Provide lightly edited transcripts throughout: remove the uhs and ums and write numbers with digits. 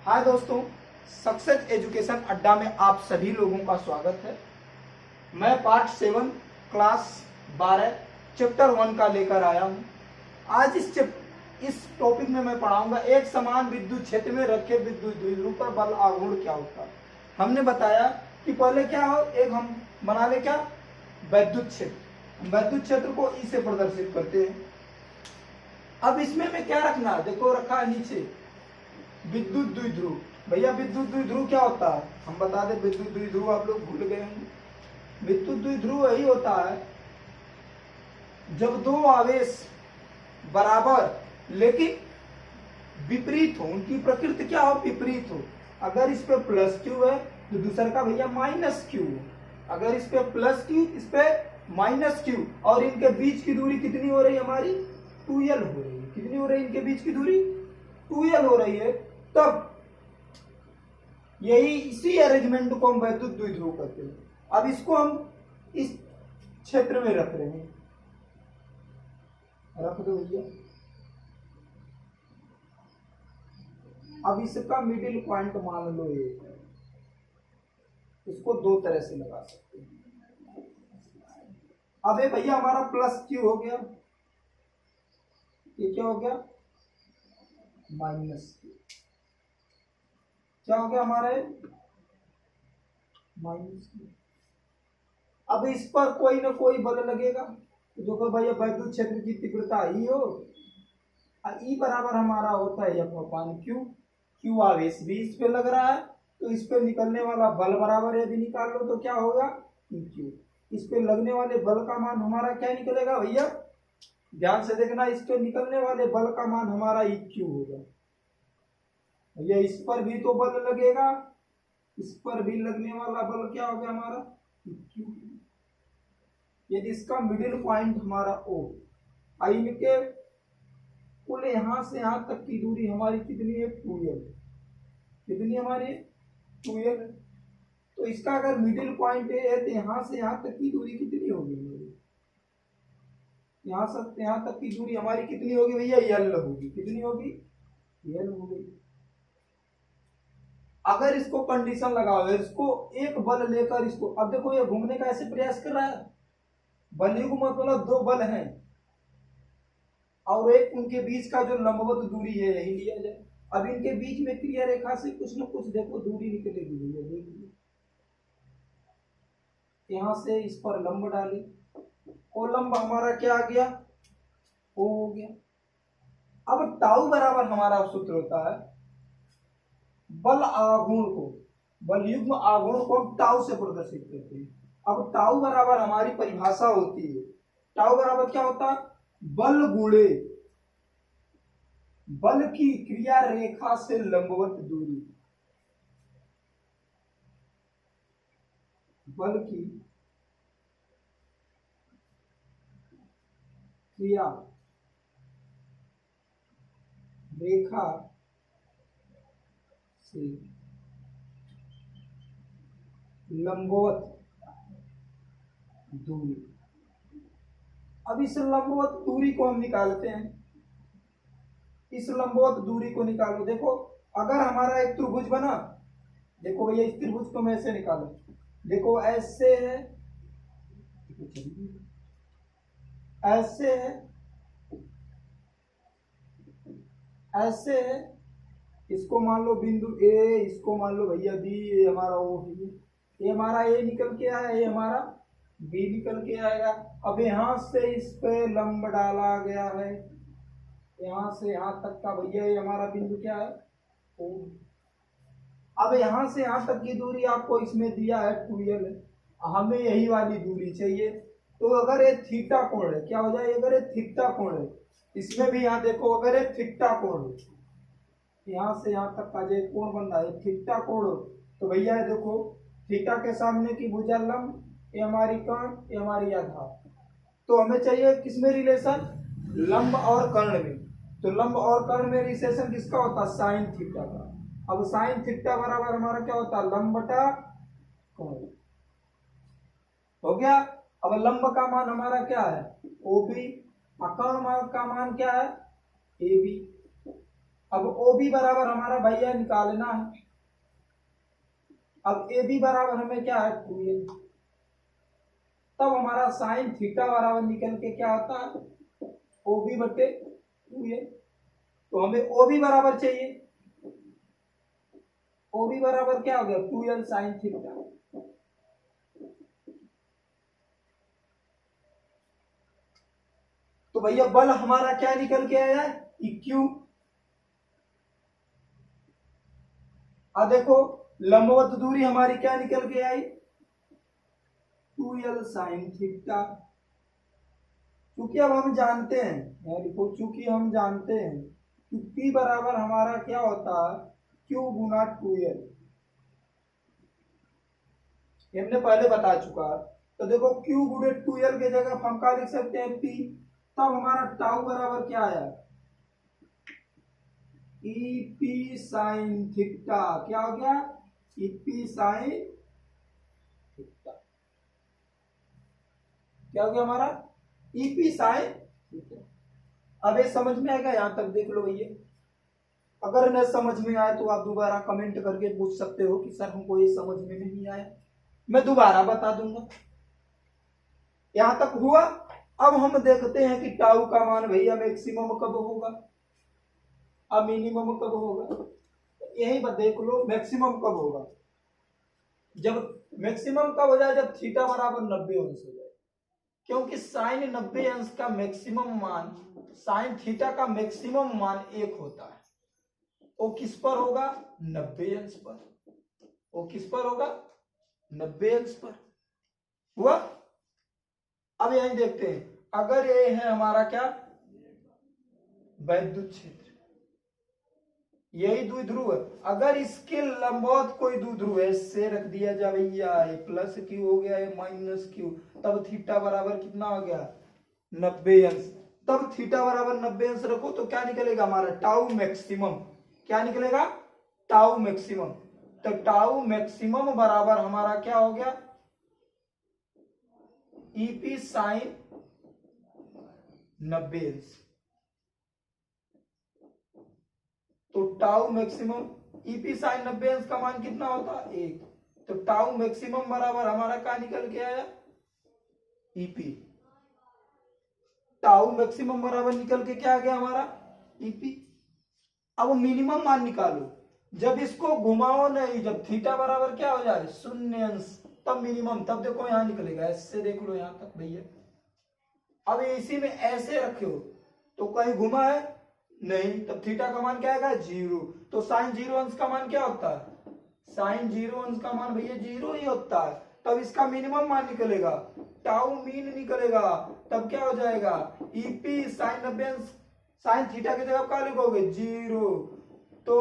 हाय दोस्तों, success education अड्डा में आप सभी लोगों का स्वागत है। मैं पार्ट 7 क्लास 12 चैप्टर 1 का लेकर आया हूं। आज इस टॉपिक में मैं पढ़ाऊंगा एक समान विद्युत क्षेत्र में रखे विद्युत द्विध्रुव पर बल आघूर्ण क्या होता है। हमने बताया कि पहले क्या हो, एक हम बना ले क्या वैद्युत क्षेत्र। वैद्युत क्षेत्र को ई से प्रदर्शित करते हैं। अब इसमें मैं क्या रखना है, देखो रखा है नीचे विद्युत द्विध्रुव। भैया विद्युत द्विध्रुव क्या होता है हम बता दें। विद्युत द्विध्रुव आप लोग भूल गए होंगे। विद्युत द्विध्रुव वही होता है जब दो आवेश बराबर लेकिन विपरीत हो, उनकी प्रकृति क्या हो, विपरीत हो। अगर इस पे प्लस क्यू है तो दूसरे का भैया माइनस क्यू हो। अगर इस पे प्लस क्यू, इस पे माइनस क्यू, और इनके बीच की दूरी कितनी हो रही है हमारी 2l हो रही है। कितनी हो रही है इनके बीच की दूरी 2l हो रही है। तब यही इसी अरेंजमेंट को हम वैद्युत द्विध्रुव कहते हैं। अब इसको हम इस क्षेत्र में रख रहे हैं, रख दो भैया। अब इसका मिडिल पॉइंट मान लो ये, इसको दो तरह से लगा सकते हैं। अब ये भैया हमारा प्लस क्यू हो गया, ये क्या हो गया माइनस क्यू। क्या हो गया हमारे माइनस क्यू। अब इस पर कोई ना कोई बल लगेगा, जो कि भैया वैद्युत क्षेत्र की तीव्रता ई हो। ई बराबर हमारा होता है F/Q। क्यू आवेश भी इस पे लग रहा है, तो इस पे निकलने वाला बल बराबर यदि निकाल लो तो क्या होगा EQ। इस पे लगने वाले बल का मान हमारा क्या निकलेगा भैया, ध्यान से देखना। इस पे निकलने वाले बल का मान हमारा EQ होगा। भैया इस पर भी तो बल लगेगा, इस पर भी लगने वाला बल क्या हो गया हमारा EQ। यदि इसका मिडिल पॉइंट हमारा O, इनके कुल यहां से यहां तक की दूरी हमारी कितनी है 2l। कितनी हमारी 2l। तो इसका अगर मिडिल पॉइंट है तो यहां से यहां तक की दूरी कितनी होगी, यहां से यहां तक की दूरी हमारी कितनी होगी भैया l होगी। कितनी होगी l होगी। अगर इसको कंडीशन लगाओ, इसको एक बल लेकर इसको, अब देखो ये घूमने का ऐसे प्रयास कर रहा है। बलयुग्म मतलब दो बल हैं और एक उनके बीच का जो लंबवत दूरी है यही लिया जाए। अब इनके बीच में क्रिया रेखा से कुछ न कुछ देखो दूरी निकलेगी भैया, देखिए यहां से इस पर लंब डाली, वो लंब हमारा क्या आ गया ओ हो गया। अब टाउ बराबर हमारा सूत्र होता है बल आघूर्ण को, बलयुग्म आघूर्ण को हम टाउ से प्रदर्शित करते हैं। अब टाउ बराबर हमारी परिभाषा होती है, टाउ बराबर क्या होता है बल गुणे बल की क्रिया रेखा से लंबवत दूरी। बल की क्रिया रेखा से लंबवत दूरी। अब इस लंबवत दूरी को हम निकालते हैं। इस लंबवत दूरी को निकालो। देखो अगर हमारा एक त्रिभुज बना, देखो भैया इस त्रिभुज को मैं ऐसे निकालो, देखो ऐसे है, ऐसे है, ऐसे है। इसको मान लो बिंदु ए, इसको मान लो भैया बी, ये हमारा ओ है, ये हमारा ए निकल के आया, ये हमारा बी निकल के आएगा। अब यहां से इस पे लंब डाला गया है, यहां से यहां तक का भैया ये हमारा बिंदु क्या है ओ। अब यहां से यहां तक की दूरी आपको इसमें दिया है 2l, हमें यही वाली दूरी चाहिए। तो अगर ये थीटा कोण है, क्या हो जाए अगर ये थीटा कोण है, इसमें भी यहाँ देखो अगर ये थीटा कोण है, यहां से यहां तक का जो कोण बन रहा है थीटा कोण, तो भैया देखो थीटा के सामने की भुजा लंब, ये हमारी कर्ण, ये हमारी आधार। तो हमें चाहिए किसमें रिलेशन, लंब और कर्ण में। तो लंब और कर्ण में रिलेशन किसका होता है साइन थीटा का। अब साइन थीटा बराबर हमारा क्या होता है लंब बटा कर्ण। हो गया। अब लंब का मान हमारा क्या है OB, कर्ण का मान क्या है AB। अब ओ बी बराबर हमारा भैया निकालना है। अब ए बी बराबर हमें क्या है 2l, तब हमारा साइन थीटा बराबर निकल के क्या होता है ओ बी बटे 2l। तो हमें ओ बी बराबर चाहिए, ओ बी बराबर क्या हो गया 2l साइन थीटा। तो भैया बल हमारा क्या निकल के आया इक्यू। अब देखो लंबवत दूरी हमारी क्या निकल के आई 2l साइन थीटा। क्योंकि अब हम जानते हैं, देखो चूंकि हम जानते हैं कि P बराबर हमारा क्या होता है Q गुना 2l, हमने पहले बता चुका है। तो देखो Q गुणे 2l के जगह हम क्या लिख सकते हैं P, तब हमारा टाउ बराबर क्या आया EP साइन थीटा। क्या हो गया EP साइन थीटा, क्या हो गया हमारा EP साइन थीटा। अब ये समझ में आएगा, यहां तक देख लो भैया। अगर न समझ में आए तो आप दोबारा कमेंट करके पूछ सकते हो कि सर हमको ये समझ में नहीं आया, मैं दोबारा बता दूंगा। यहां तक हुआ। अब हम देखते हैं कि टाउ का मान भैया मैक्सिमम कब होगा, अब मिनिमम कब होगा। यही देख लो मैक्सिमम कब होगा, जब मैक्सिमम कब हो जाए जब थीटा बराबर 90 अंश हो जाए। क्योंकि साइन 90 अंश का मैक्सिमम मान, साइन थीटा का मैक्सिमम मान 1 होता है। वो किस पर होगा 90 अंश पर, वो किस पर होगा 90 अंश पर हुआ। अब यही देखते हैं, अगर ये है हमारा क्या वैद्युत क्षेत्र, यही द्विध्रुव है। अगर इसके लंबवत कोई द्विध्रुव है, इससे रख दिया जा भैया ये प्लस क्यू हो गया, ये माइनस क्यू, तब थीटा बराबर कितना हो गया 90 अंश। तब थीटा बराबर 90 अंश रखो तो क्या निकलेगा हमारा टाउ मैक्सिमम। क्या निकलेगा टाउ मैक्सिमम। तो टाउ मैक्सिमम बराबर हमारा क्या हो गया ईपी साइन 90 अंश। तो टाउ मैक्सिमम ईपी साइन 90 अंश का मान कितना होता है 1। तो टाउ मैक्सिमम बराबर हमारा क्या निकल के आया ईपी। टाउ मैक्सिमम बराबर निकल के क्या आ गया हमारा ईपी। अब मिनिमम मान निकालो, जब इसको घुमाओ नहीं, जब थीटा बराबर क्या हो जाए 0 अंश, तब मिनिमम। तब देखो यहां निकलेगा, ऐसे देख लो यहां तक भैया। अब इसी में ऐसे रखे हो तो कहीं घुमा है नहीं, तब थीटा का मान क्या आएगा 0। तो साइन 0 अंश का मान क्या होता है साइन 0 अंश का मान भैया 0 ही होता है। तब इसका मिनिमम मान निकलेगा टाउ मीन निकलेगा, तब क्या हो जाएगा ईपी साइन 90 अंश, साइन थीटा की जगह क्या लिखोगे 0। तो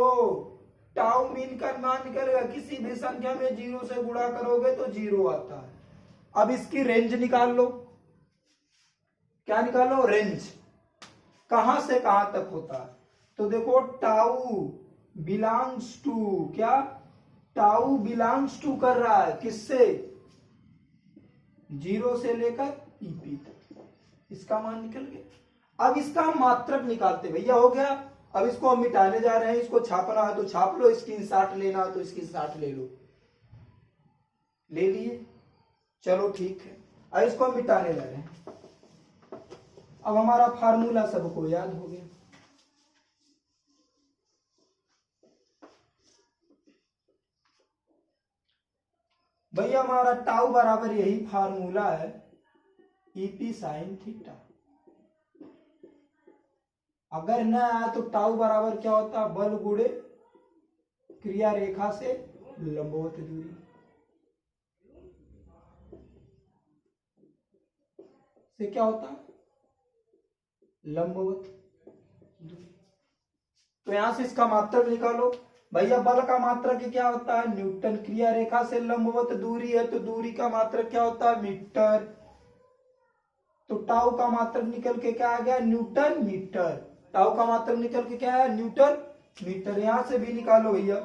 टाउ मीन का मान निकलेगा, किसी भी संख्या में 0 से गुणा करोगे तो 0 आता है। अब इसकी रेंज निकाल लो, क्या निकालो रेंज, कहां से कहां तक होता है। तो देखो टाउ बिलोंग्स टू, क्या टाउ बिलोंग्स टू कर रहा है किससे 0 से लेकर ईपी तक, इसका मान निकल गया। अब इसका मात्रक निकालते भैया, हो गया। अब इसको हम मिटाने जा रहे हैं, इसको छापना है तो छाप लो, स्क्रीनशॉट लेना है तो स्क्रीनशॉट ले लो, ले लिए चलो ठीक है। अब इसको हम मिटाने जा रहे हैं। अब हमारा फार्मूला सबको याद हो गया। भैया हमारा टाउ बराबर यही फार्मूला है ईपी साइन थीटा। अगर न आया तो टाउ बराबर क्या होता है बल गुणे क्रिया रेखा से लंबवत दूरी से क्या होता है लंबवत दूरी। तो यहां से इसका मात्रक निकालो भैया। बल का मात्रक क्या होता है न्यूटन, क्रिया रेखा से लंबवत दूरी है तो दूरी का मात्रक क्या होता है मीटर। तो टाउ का मात्रक निकल के क्या आ गया न्यूटन मीटर। टाउ का मात्रक निकल के क्या है न्यूटन मीटर। यहां से भी निकालो भैया।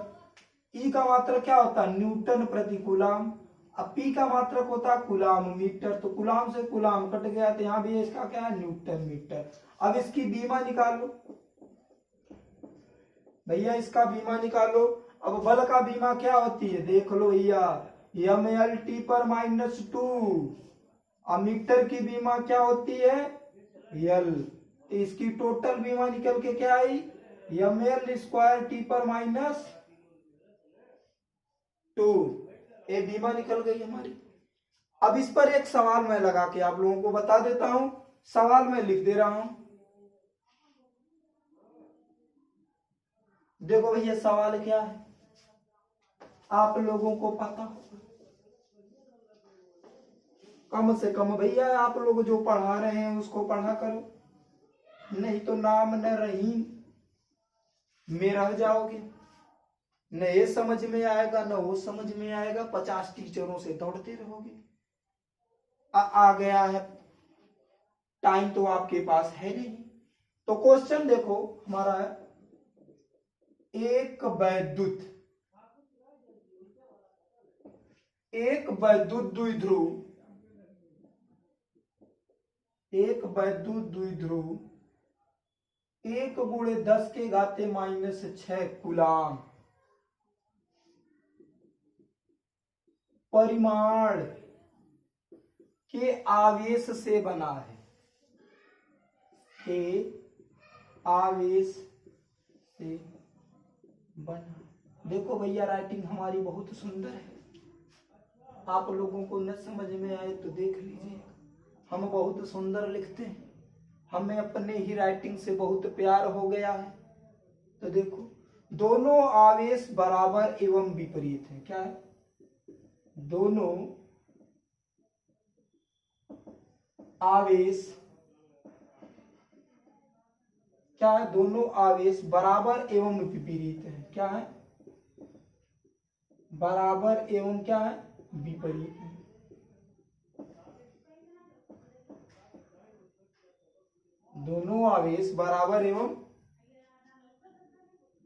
ई का मात्रक क्या होता है न्यूटन प्रति कूलाम। अब पी का मात्रक होता है कूलाम मीटर, तो कूलाम से कूलाम कट गया, तो यहां भी इसका क्या है न्यूटन मीटर। अब इसकी बीमा निकालो, भैया इसका बीमा निकालो। अब बल का बीमा क्या होती है देख लो भैया, mlt पर -2। अमीटर की बीमा क्या होती है यल। इसकी टोटल बीमा निकल के क्या आई ml² t पर -2। ये बीमा निकल गई हमारी। अब इस पर एक सवाल मैं लगा के आप लोगों को बता देता हूं। सवाल मैं लिख दे रहा हूं, देखो भैया सवाल क्या है आप लोगों को पता होगा। कम से कम भैया आप लोग जो पढ़ा रहे हैं उसको पढ़ा करो, नहीं तो नाम न रहीम में रह जाओगे। न ये समझ में आएगा न वो समझ में आएगा, 50 टीचरों से दौड़ते रहोगे। आ गया है टाइम तो आपके पास है नहीं। तो क्वेश्चन देखो हमारा है, एक वैद्युत द्विध्रुव, एक वैद्युत द्विध्रुव 1 × 10⁻⁶ कूलाम परिमाण के आवेश से बना है, के आवेश से बना। देखो भैया राइटिंग हमारी बहुत सुंदर है, आप लोगों को न समझ में आए तो देख लीजिए, हम बहुत सुंदर लिखते हैं, हमें अपने ही राइटिंग से बहुत प्यार हो गया है। तो देखो दोनों आवेश बराबर एवं विपरीत है। क्या है दोनों आवेश, क्या है दोनों आवेश बराबर एवं विपरीत है। क्या है बराबर एवं क्या है विपरीत है। दोनों आवेश बराबर एवं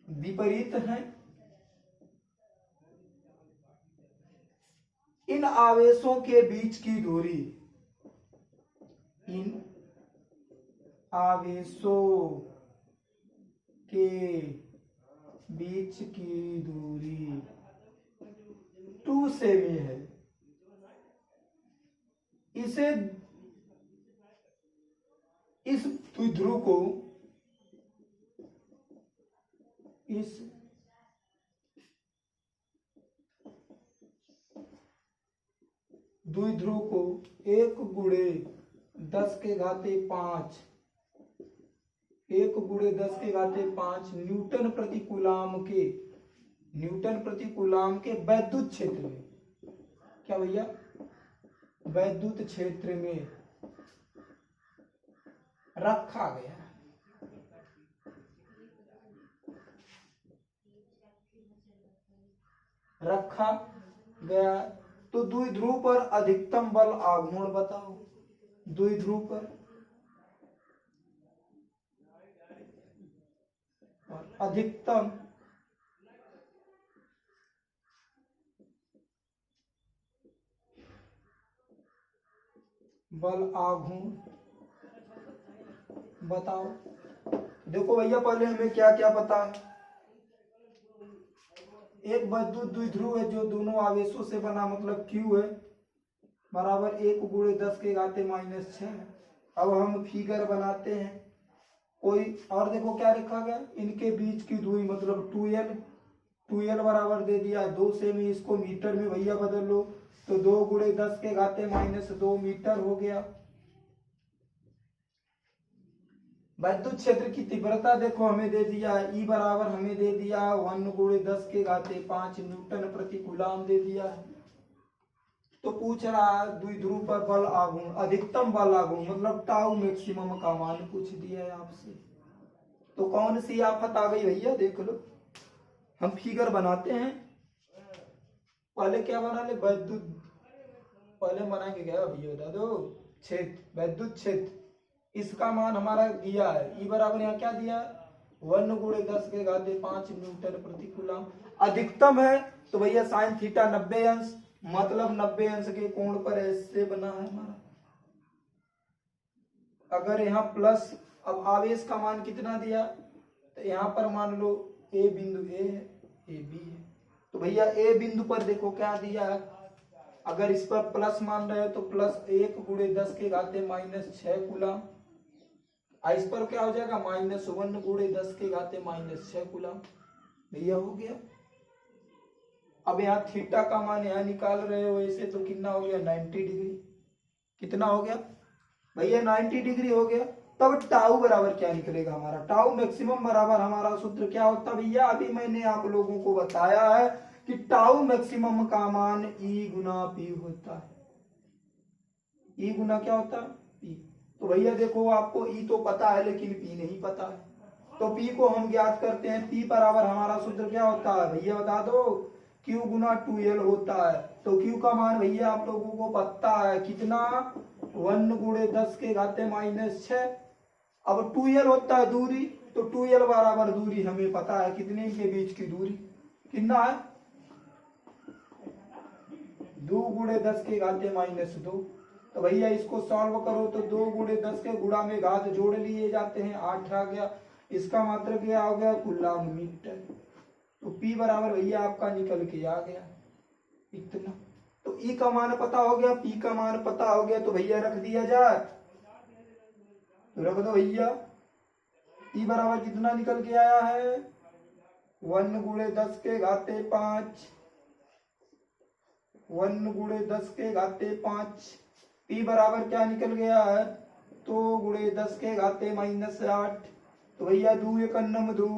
विपरीत हैं। इन आवेशों के बीच की दूरी, इन आवेशों के बीच की दूरी 2 सेमी है। इसे इस द्विध्रुव को, इस द्विध्रुव को 1 × 10⁵ 1 × 10⁵ न्यूटन प्रति कूलाम के वैद्युत क्षेत्र में, क्या भैया वैद्युत क्षेत्र में रखा गया। रखा गया तो द्विध्रुव पर अधिकतम बल आघूर्ण बताओ। द्विध्रुव पर अधिकतम बल आघूर्ण बताओ। देखो भैया पहले हमें क्या क्या पता है। एक वैद्युत द्विध्रुव है जो दोनों आवेशों से बना, मतलब Q है बराबर 1 × 10⁻⁶। अब हम फिगर बनाते हैं कोई, और देखो क्या लिखा गया, इनके बीच की दूरी मतलब 2L बराबर दे दिया 2 सेमी। इसको मीटर में भैया बदल लो तो 2 × 10⁻² मीटर हो गया। वैद्युत क्षेत्र की तीव्रता देखो हमें दे दिया E बराबर हमें दे दिया 1 × 10⁵ न्यूटन प्रति कूलाम दे दिया है। तो पूछ रहा है द्विध्रुव पर बल आघूर्ण, अधिकतम बल आघूर्ण मतलब टाउ मैक्सिमम का मान पूछ दिया है आपसे। तो कौन सी आफत आ गई भैया देख लो। हम फिगर बनाते हैं, पहले क्या बना ले वैद्युत, पहले बनाएंगे क्या भैया बता दो, क्षेत्र वैद्युत क्षेत्र। इसका मान हमारा दिया है E बराबर यहाँ क्या दिया है 1 × 10⁵ न्यूटन प्रति कूलाम। अधिकतम है तो भैया साइन थीटा 90 अंश, मतलब 90 अंश के कोण पर ऐसे बना है हमारा। अगर यहाँ प्लस, अब आवेश का मान कितना दिया तो यहाँ पर मान लो ए बिंदु ए है, ए बी है। तो भैया ए बिंदु पर देखो क्या दिया है, अगर इस पर प्लस मान रहे हो तो प्लस 1 गुणे 10 के घाते माइनस 6 कूलम। इस पर क्या हो जाएगा, -1 गुणे 10 के घाते माइनस 6 कूलम। भैया हो गया। अब यहाँ थीटा का मान यहाँ निकाल रहे हो ऐसे, तो कितना हो गया 90 डिग्री। कितना हो गया भैया 90 डिग्री हो गया। तब टाउ बराबर क्या निकलेगा हमारा, टाउ मैक्सिमम बराबर हमारा सूत्र क्या होता भैया, अभी मैंने आप लोगों को बताया है कि टाउ मैक्सिमम का मान ई गुना पी होता है। ई गुना क्या होता है, पी। तो भैया देखो आपको ई तो पता है लेकिन पी नहीं पता है, तो पी को हम ज्ञात करते हैं। पी बराबर हमारा सूत्र क्या होता है भैया बता दो, क्यू गुना 2l होता है। तो क्यू का मान भैया आप लोगों को पता है कितना, 1 गुणे 10 के घाते माइनस 6। अब 2l होता है दूरी, तो 2l बराबर दूरी हमें पता है कितने के बीच की दूरी, कितना है 2 गुणे 10 के घाते माइनस 2। तो भैया इसको सॉल्व करो तो 2 गुणे 10 के गुणा में घात जोड़ लिए जाते हैं, 8 आ गया। इसका मात्रक क्या हो गया, कूलम मीटर। तो P बराबर भैया आपका निकल के आ गया इतना। तो E का मान पता हो गया, P का मान पता हो गया, तो भैया रख दिया जाए, तो रख दो भैया। E बराबर कितना निकल के आया है, 1 गुणे 10 के घाते 5, 1 गुणे 10 के घाते 5। P बराबर क्या निकल गया है, 2 गुणे 10 के घाते माइनस 8। तो भैया 2 एक अन्नम 2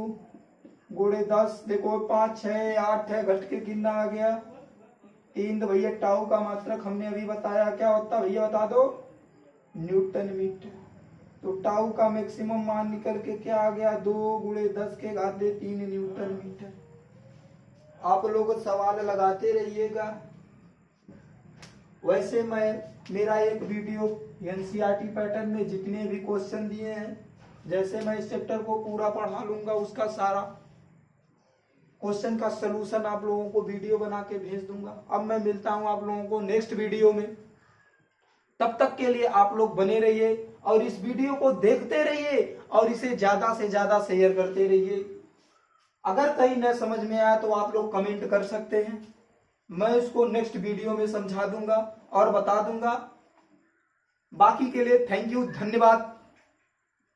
गुणे 10, देखो 5 है 8 है, घट के कितना आ गया 3। तो भैया टाउ का मात्रक हमने अभी बताया क्या होता भैया बता दो, न्यूटन मीटर। तो टाउ का मैक्सिमम मान निकल के क्या आ गया, 2 गुणे 10 के घाते 3 न्यूटन मीटर। आप लोग सवाल लगाते रहिएगा। वैसे मैं मेरा एक वीडियो एनसीईआरटी पैटर्न में जितने भी क्वेश्चन दिए हैं, जैसे मैं इस चैप्टर को पूरा पढ़ा लूंगा, उसका सारा क्वेश्चन का सलूशन आप लोगों को वीडियो बना के भेज दूंगा। अब मैं मिलता हूं आप लोगों को नेक्स्ट वीडियो में, तब तक के लिए आप लोग बने रहिए और इस वीडियो को देखते रहिए और इसे ज्यादा से ज्यादा शेयर करते रहिए। अगर कहीं न समझ में आया तो आप लोग कमेंट कर सकते हैं, मैं इसको नेक्स्ट वीडियो में समझा दूंगा और बता दूंगा। बाकी के लिए थैंक यू, धन्यवाद।